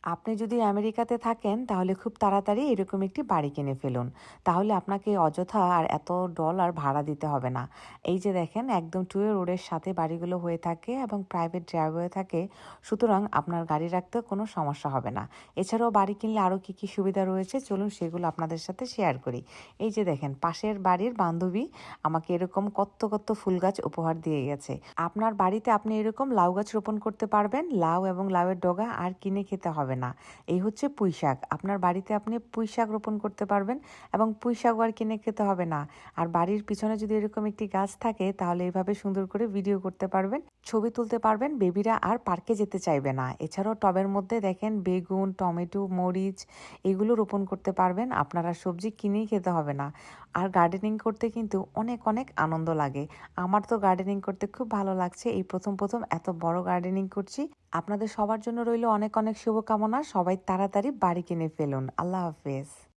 আপনি যদি আমেরিকাতে থাকেন তাহলে খুব তাড়াতাড়ি এরকম একটি বাড়ি কিনে ফেলুন। তাহলে আপনাকে অযথা আর এত ডলার ভাড়া দিতে হবে না। এই যে দেখেন একদম টু এ রোডের সাথে বাড়িগুলো হয়ে থাকে এবং প্রাইভেট ড্রাইভওয়ে থাকে। সুতরাং আপনার গাড়ি রাখতে কোনো সমস্যা হবে না। এছাড়াও বাড়ি কিনলে আরও কী, কী সুবিধা রয়েছে চলুন সেগুলো আপনাদের সাথে শেয়ার করি। এই যে দেখেন পাশের বাড়ির বান্ধবী আমাকে এরকম কত, কত ফুল গাছ উপহার দিয়ে গেছে। আপনার বাড়িতে আপনি এরকম লাউ গাছ রোপণ করতে পারবেন। লাউ এবং লাউয়ের ডগা আর কিনে খেতে হবে না। এই হচ্ছে পুঁইশাক। আপনার বাড়িতে আপনি পুঁইশাক রোপণ করতে পারবেন এবং পুঁইশাক আর কিনে খেতে হবে না। আর বাড়ির পিছনে যদি এরকম একটি গাছ থাকে তাহলে এভাবে সুন্দর করে ভিডিও করতে পারবেন, ছবি তুলতে পারবেন, বেবিরা আর পার্কে যেতে চাইবে না। এছাড়াও টবের মধ্যে দেখেন বেগুন, টমেটো, মরিচ এগুলো রোপণ করতে পারবেন। আপনারা সবজি কিনেই খেতে হবে না। আর গার্ডেনিং করতে কিন্তু অনেক অনেক আনন্দ লাগে। আমার তো গার্ডেনিং করতে খুব ভালো লাগছে। এই প্রথম প্রথম এত বড় গার্ডেনিং করছি। আপনাদের সবার জন্য রইল অনেক অনেক শুভকামনা। সবাই তাড়াতাড়ি বাড়ি কিনে ফেলুন। আল্লাহ হাফেজ।